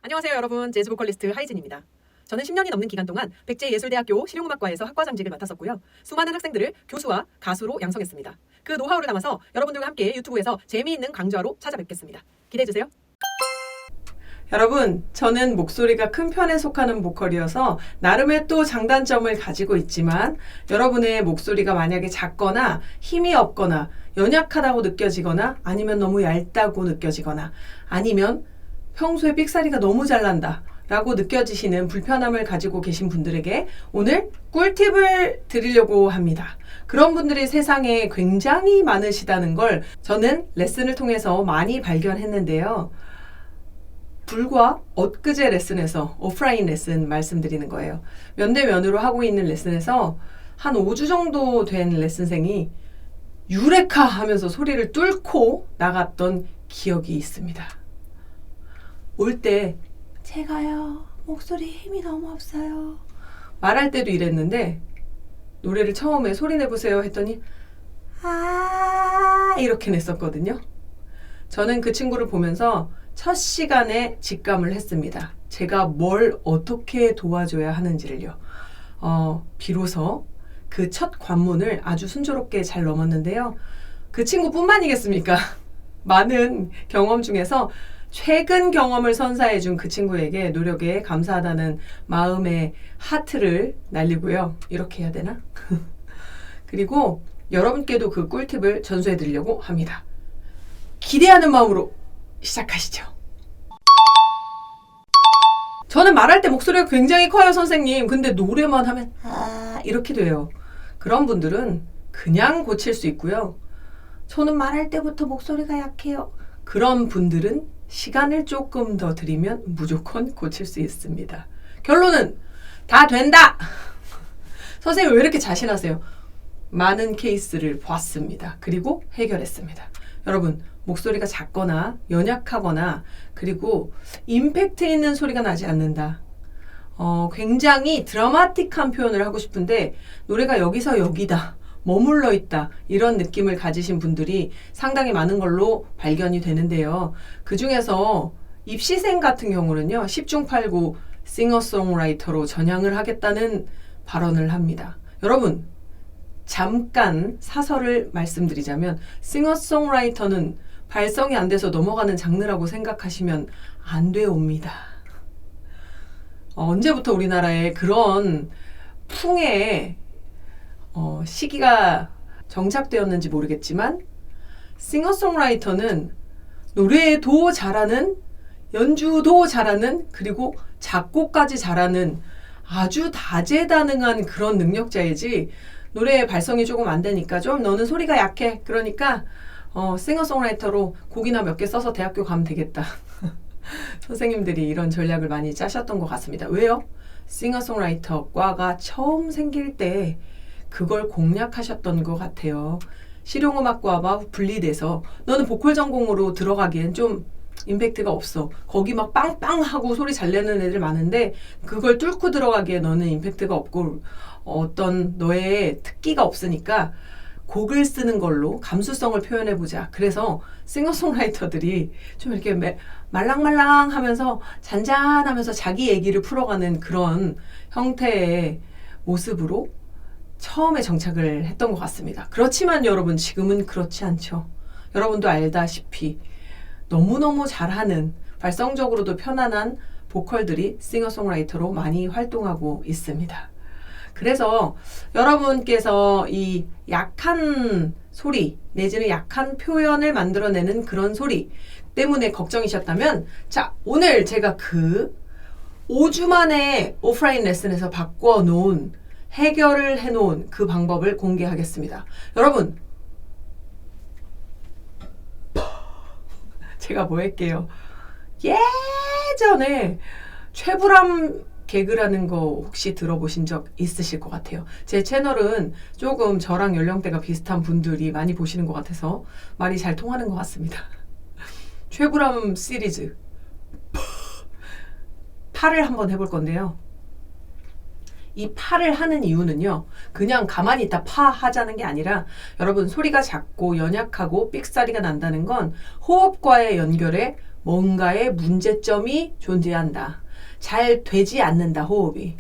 안녕하세요 여러분, 재즈 보컬리스트 하이진입니다. 저는 10년이 넘는 기간 동안 백제예술대학교 실용음악과에서 학과장직을 맡았었고요. 수많은 학생들을 교수와 가수로 양성했습니다. 그 노하우를 담아서 여러분들과 함께 유튜브에서 재미있는 강좌로 찾아뵙겠습니다. 기대해주세요. 여러분, 저는 목소리가 큰 편에 속하는 보컬이어서 나름의 또 장단점을 가지고 있지만 여러분의 목소리가 만약에 작거나 힘이 없거나 연약하다고 느껴지거나 아니면 너무 얇다고 느껴지거나 아니면 평소에 삑사리가 너무 잘 난다 라고 느껴지시는 불편함을 가지고 계신 분들에게 오늘 꿀팁을 드리려고 합니다. 그런 분들이 세상에 굉장히 많으시다는 걸 저는 레슨을 통해서 많이 발견했는데요. 불과 엊그제 레슨에서 오프라인 레슨 말씀드리는 거예요. 면대면으로 하고 있는 레슨에서 한 5주 정도 된 레슨생이 유레카 하면서 소리를 뚫고 나갔던 기억이 있습니다. 올 때 제가요 목소리 힘이 너무 없어요 말할 때도 이랬는데 노래를 처음에 소리 내보세요 했더니 아 이렇게 냈었거든요. 저는 그 친구를 보면서 첫 시간에 직감을 했습니다. 제가 뭘 어떻게 도와줘야 하는지를요. 비로소 그 첫 관문을 아주 순조롭게 잘 넘었는데요. 그 친구뿐만이겠습니까? 많은 경험 중에서 최근 경험을 선사해준 그 친구에게 노력에 감사하다는 마음의 하트를 날리고요. 이렇게 해야 되나? 그리고 여러분께도 그 꿀팁을 전수해 드리려고 합니다. 기대하는 마음으로 시작하시죠. 저는 말할 때 목소리가 굉장히 커요, 선생님. 근데 노래만 하면 이렇게 돼요. 그런 분들은 그냥 고칠 수 있고요. 저는 말할 때부터 목소리가 약해요. 그런 분들은 시간을 조금 더 드리면 무조건 고칠 수 있습니다. 결론은 다 된다! 선생님 왜 이렇게 자신하세요? 많은 케이스를 봤습니다. 그리고 해결했습니다. 여러분, 목소리가 작거나 연약하거나 그리고 임팩트 있는 소리가 나지 않는다. 굉장히 드라마틱한 표현을 하고 싶은데 노래가 여기서 여기다. 머물러 있다. 이런 느낌을 가지신 분들이 상당히 많은 걸로 발견이 되는데요. 그 중에서 입시생 같은 경우는요. 10중 8구 싱어송라이터로 전향을 하겠다는 발언을 합니다. 여러분, 잠깐 사설을 말씀드리자면 싱어송라이터는 발성이 안 돼서 넘어가는 장르라고 생각하시면 안 되옵니다. 언제부터 우리나라에 그런 풍의 시기가 정착되었는지 모르겠지만 싱어송라이터는 노래도 잘하는, 연주도 잘하는, 그리고 작곡까지 잘하는 아주 다재다능한 그런 능력자이지 노래의 발성이 조금 안 되니까 좀 너는 소리가 약해. 그러니까 싱어송라이터로 곡이나 몇 개 써서 대학교 가면 되겠다. 선생님들이 이런 전략을 많이 짜셨던 것 같습니다. 왜요? 싱어송라이터 과가 처음 생길 때 그걸 공략하셨던 것 같아요. 실용음악과와 분리돼서 너는 보컬 전공으로 들어가기엔 좀 임팩트가 없어. 거기 막 빵빵하고 소리 잘 내는 애들 많은데 그걸 뚫고 들어가기에 너는 임팩트가 없고 어떤 너의 특기가 없으니까 곡을 쓰는 걸로 감수성을 표현해보자. 그래서 싱어송라이터들이 좀 이렇게 말랑말랑 하면서 잔잔하면서 자기 얘기를 풀어가는 그런 형태의 모습으로 처음에 정착을 했던 것 같습니다. 그렇지만 여러분 지금은 그렇지 않죠. 여러분도 알다시피 너무너무 잘하는 발성적으로도 편안한 보컬들이 싱어송라이터로 많이 활동하고 있습니다. 그래서 여러분께서 이 약한 소리 내지는 약한 표현을 만들어내는 그런 소리 때문에 걱정이셨다면 자, 오늘 제가 그 5주 만에 오프라인 레슨에서 바꿔놓은 해결을 해놓은 그 방법을 공개하겠습니다. 여러분, 제가 뭐 할게요? 예전에 최불암 개그라는 거 혹시 들어보신 적 있으실 것 같아요. 제 채널은 조금 저랑 연령대가 비슷한 분들이 많이 보시는 것 같아서 말이 잘 통하는 것 같습니다. 최불암 시리즈 파를 한번 해볼 건데요. 이 파를 하는 이유는요. 그냥 가만히 있다 파 하자는 게 아니라 여러분 소리가 작고 연약하고 삑사리가 난다는 건 호흡과의 연결에 뭔가의 문제점이 존재한다. 잘 되지 않는다, 호흡이.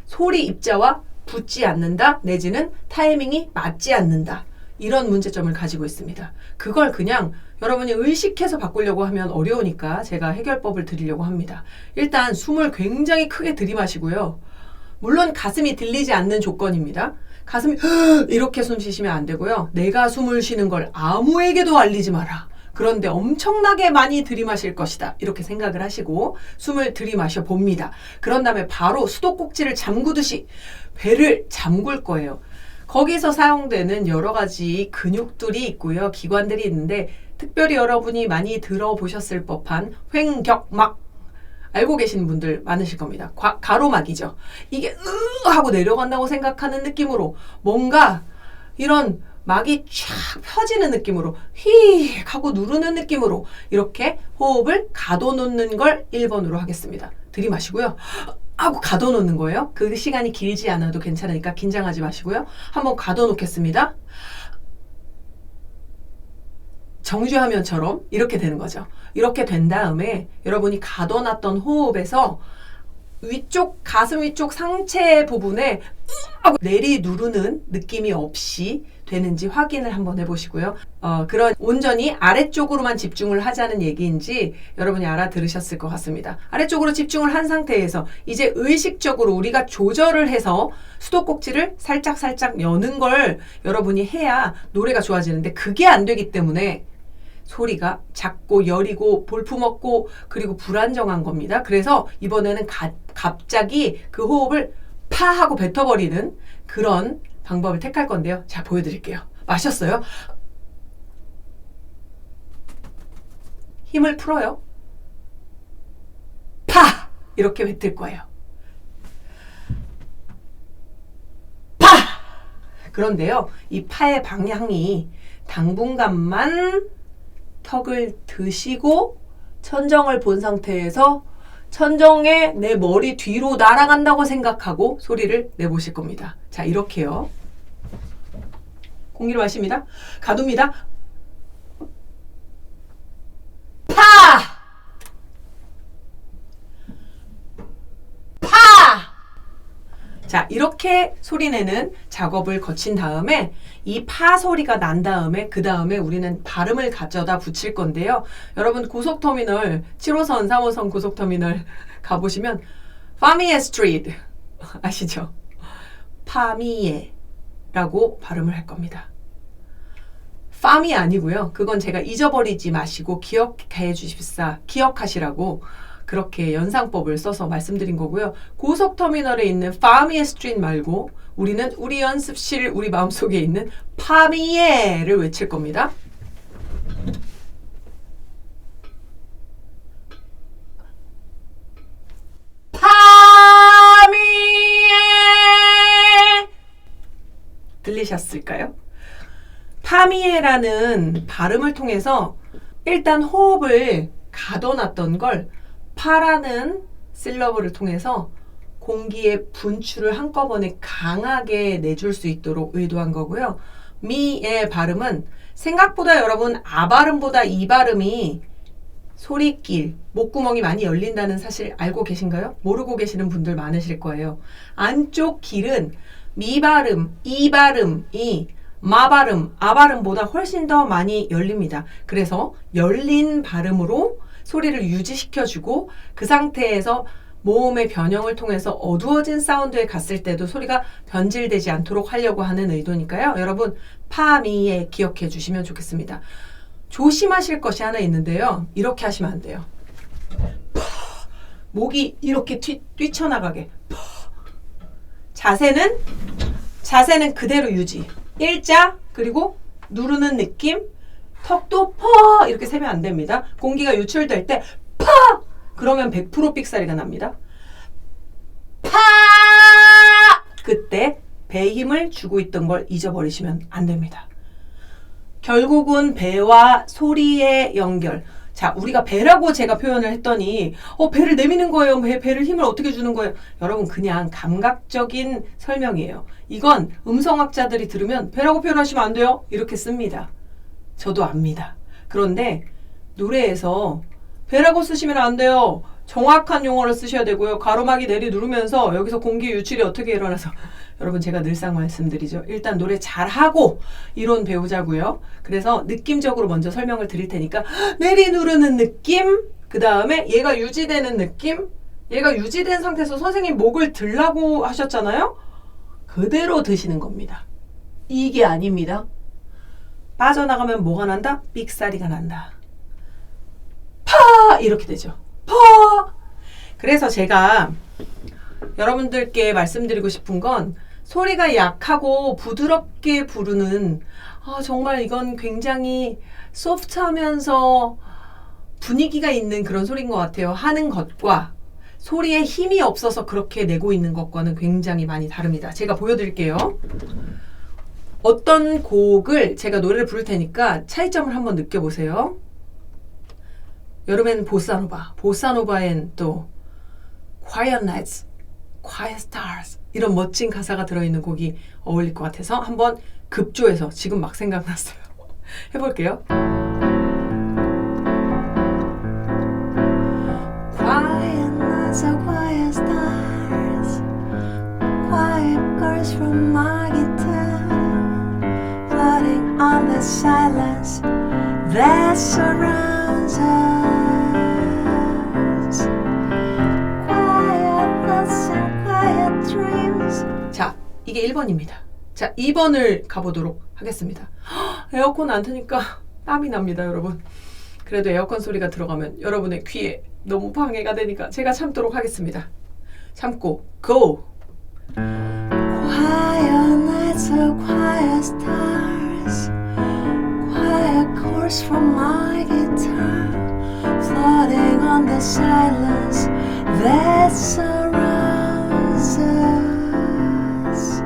소리 입자와 붙지 않는다, 내지는 타이밍이 맞지 않는다. 이런 문제점을 가지고 있습니다. 그걸 그냥 여러분이 의식해서 바꾸려고 하면 어려우니까 제가 해결법을 드리려고 합니다. 일단 숨을 굉장히 크게 들이마시고요. 물론 가슴이 들리지 않는 조건입니다. 가슴이 이렇게 숨 쉬시면 안 되고요. 내가 숨을 쉬는 걸 아무에게도 알리지 마라. 그런데 엄청나게 많이 들이마실 것이다. 이렇게 생각을 하시고 숨을 들이마셔 봅니다. 그런 다음에 바로 수도꼭지를 잠그듯이 배를 잠글 거예요. 거기서 사용되는 여러 가지 근육들이 있고요. 기관들이 있는데 특별히 여러분이 많이 들어보셨을 법한 횡격막 알고 계시는 분들 많으실 겁니다. 가로막이죠. 이게 하고 내려간다고 생각하는 느낌으로 뭔가 이런 막이 쫙 펴지는 느낌으로 휙 하고 누르는 느낌으로 이렇게 호흡을 가둬놓는 걸 1번으로 하겠습니다. 들이마시고요. 하고 가둬놓는 거예요. 그 시간이 길지 않아도 괜찮으니까 긴장하지 마시고요. 한번 가둬놓겠습니다. 정주화면처럼 이렇게 되는 거죠. 이렇게 된 다음에 여러분이 가둬놨던 호흡에서 위쪽 가슴 위쪽 상체 부분에 내리 누르는 느낌이 없이 되는지 확인을 한번 해보시고요. 그런 온전히 아래쪽으로만 집중을 하자는 얘기인지 여러분이 알아들으셨을 것 같습니다. 아래쪽으로 집중을 한 상태에서 이제 의식적으로 우리가 조절을 해서 수도꼭지를 살짝 여는 걸 여러분이 해야 노래가 좋아지는데 그게 안 되기 때문에 소리가 작고 여리고 볼품없고 그리고 불안정한 겁니다. 그래서 이번에는 갑자기 그 호흡을 파 하고 뱉어버리는 그런 방법을 택할 건데요. 자, 보여드릴게요. 마셨어요. 힘을 풀어요. 파! 이렇게 뱉을 거예요. 파! 그런데요. 이 파의 방향이 당분간만 턱을 드시고 천정을 본 상태에서 천정에 내 머리 뒤로 날아간다고 생각하고 소리를 내보실 겁니다. 자, 이렇게요. 공기를 마십니다. 가둡니다. 파! 파! 자, 이렇게 소리내는 작업을 거친 다음에 이 파 소리가 난 다음에 그 다음에 우리는 발음을 가져다 붙일 건데요. 여러분 고속터미널 7호선 3호선 고속터미널 가보시면 파미에 스트리트 아시죠? 파미에 라고 발음을 할 겁니다. 파미 아니고요. 그건 제가 잊어버리지 마시고 기억해 주십사. 기억하시라고 그렇게 연상법을 써서 말씀드린 거고요. 고속터미널에 있는 파미에 스트리트 말고 우리는 우리 연습실, 우리 마음속에 있는 파미에를 외칠 겁니다. 파미에! 들리셨을까요? 파미에라는 발음을 통해서 일단 호흡을 가둬놨던 걸 파라는 실러블을 통해서 공기의 분출을 한꺼번에 강하게 내줄 수 있도록 의도한 거고요. 미의 발음은 생각보다 여러분 아 발음보다 이 발음이 소리길, 목구멍이 많이 열린다는 사실 알고 계신가요? 모르고 계시는 분들 많으실 거예요. 안쪽 길은 미 발음, 이 발음이 마 발음, 아 발음보다 훨씬 더 많이 열립니다. 그래서 열린 발음으로 소리를 유지시켜주고 그 상태에서 모음의 변형을 통해서 어두워진 사운드에 갔을 때도 소리가 변질되지 않도록 하려고 하는 의도니까요. 여러분 파미에 기억해 주시면 좋겠습니다. 조심하실 것이 하나 있는데요. 이렇게 하시면 안 돼요. 목이 이렇게 뛰쳐나가게. 자세는 그대로 유지. 일자 그리고 누르는 느낌. 턱도 퍼 이렇게 세면 안 됩니다. 공기가 유출될 때 퍼! 그러면 100% 삑사리가 납니다. 파! 그때 배에 힘을 주고 있던 걸 잊어버리시면 안 됩니다. 결국은 배와 소리의 연결. 자, 우리가 배라고 제가 표현을 했더니 배를 내미는 거예요. 배를 힘을 어떻게 주는 거예요? 여러분 그냥 감각적인 설명이에요. 이건 음성학자들이 들으면 배라고 표현하시면 안 돼요. 이렇게 씁니다. 저도 압니다. 그런데 노래에서 배라고 쓰시면 안 돼요. 정확한 용어를 쓰셔야 되고요. 가로막이 내리 누르면서 여기서 공기 유출이 어떻게 일어나서 여러분 제가 늘상 말씀드리죠. 일단 노래 잘하고 이론 배우자고요. 그래서 느낌적으로 먼저 설명을 드릴 테니까 내리 누르는 느낌, 그 다음에 얘가 유지되는 느낌, 얘가 유지된 상태에서 선생님 목을 들라고 하셨잖아요. 그대로 드시는 겁니다. 이게 아닙니다. 빠져나가면 뭐가 난다? 삑사리가 난다. 파! 이렇게 되죠. 파! 그래서 제가 여러분들께 말씀드리고 싶은 건 소리가 약하고 부드럽게 부르는 정말 이건 굉장히 소프트하면서 분위기가 있는 그런 소리인 것 같아요. 하는 것과 소리에 힘이 없어서 그렇게 내고 있는 것과는 굉장히 많이 다릅니다. 제가 보여드릴게요. 어떤 곡을 제가 노래를 부를 테니까 차이점을 한번 느껴보세요. 여름엔 보사노바, 보사노바엔 또 Quiet Nights, Quiet Stars 이런 멋진 가사가 들어있는 곡이 어울릴 것 같아서 한번 급조해서 지금 막 생각났어요. 해볼게요. Quiet nights and quiet stars, quiet chords from my guitar, floating on the silence that surrounds us. Quiet thoughts and quiet dreams. 자, 이게 1번입니다. 자, 2번을 가보도록 하겠습니다. 에어컨 안 트니까 땀이 납니다, 여러분. 그래도 에어컨 소리가 들어가면 여러분의 귀에 너무 방해가 되니까 제가 참도록 하겠습니다. 참고 go. Quiet nights of quiet stars, quiet chords from my guitar, floating on the silence that surrounds us.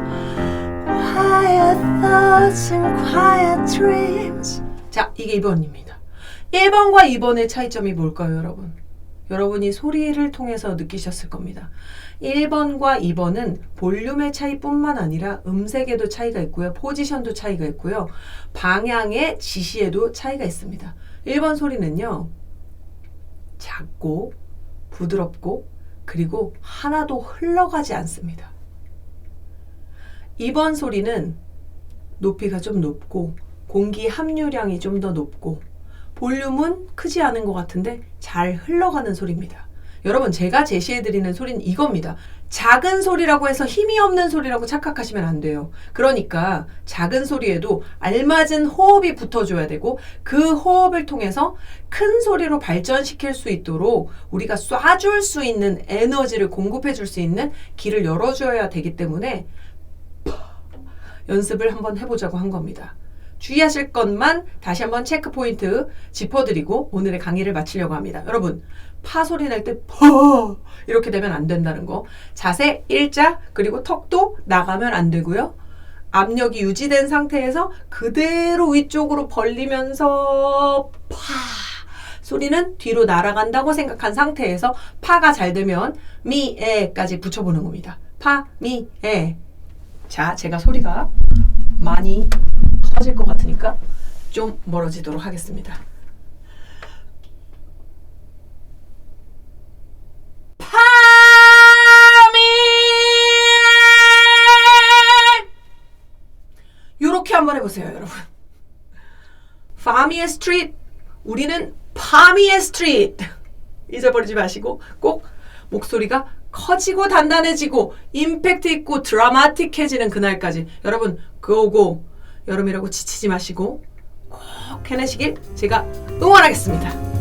Quiet thoughts and quiet dreams. 자, 이게 2번입니다. 1번과 2번의 차이점이 뭘까요, 여러분? 여러분이 소리를 통해서 느끼셨을 겁니다. 1번과 2번은 볼륨의 차이뿐만 아니라 음색에도 차이가 있고요. 포지션도 차이가 있고요. 방향의 지시에도 차이가 있습니다. 1번 소리는요. 작고 부드럽고 그리고 하나도 흘러가지 않습니다. 2번 소리는 높이가 좀 높고 공기 함유량이 좀 더 높고 볼륨은 크지 않은 것 같은데 잘 흘러가는 소리입니다. 여러분 제가 제시해드리는 소리는 이겁니다. 작은 소리라고 해서 힘이 없는 소리라고 착각하시면 안 돼요. 그러니까 작은 소리에도 알맞은 호흡이 붙어줘야 되고 그 호흡을 통해서 큰 소리로 발전시킬 수 있도록 우리가 쏴줄 수 있는 에너지를 공급해줄 수 있는 길을 열어줘야 되기 때문에 연습을 한번 해보자고 한 겁니다. 주의하실 것만 다시 한번 체크 포인트 짚어드리고 오늘의 강의를 마치려고 합니다. 여러분 파 소리 낼 때 퍼 이렇게 되면 안 된다는 거. 자세 일자 그리고 턱도 나가면 안 되고요. 압력이 유지된 상태에서 그대로 위쪽으로 벌리면서 파 소리는 뒤로 날아간다고 생각한 상태에서 파가 잘 되면 미, 에까지 붙여보는 겁니다. 파, 미, 에. 자, 제가 소리가 많이 커질 것 같으니까 좀 멀어지도록 하겠습니다. 파미 요렇게 한번 해보세요, 여러분. 파미의 스트리트, 우리는 파미의 스트리트 잊어버리지 마시고 꼭 목소리가 커지고 단단해지고 임팩트 있고 드라마틱해지는 그날까지 여러분 고고 여름이라고 지치지 마시고 꼭 해내시길 제가 응원하겠습니다.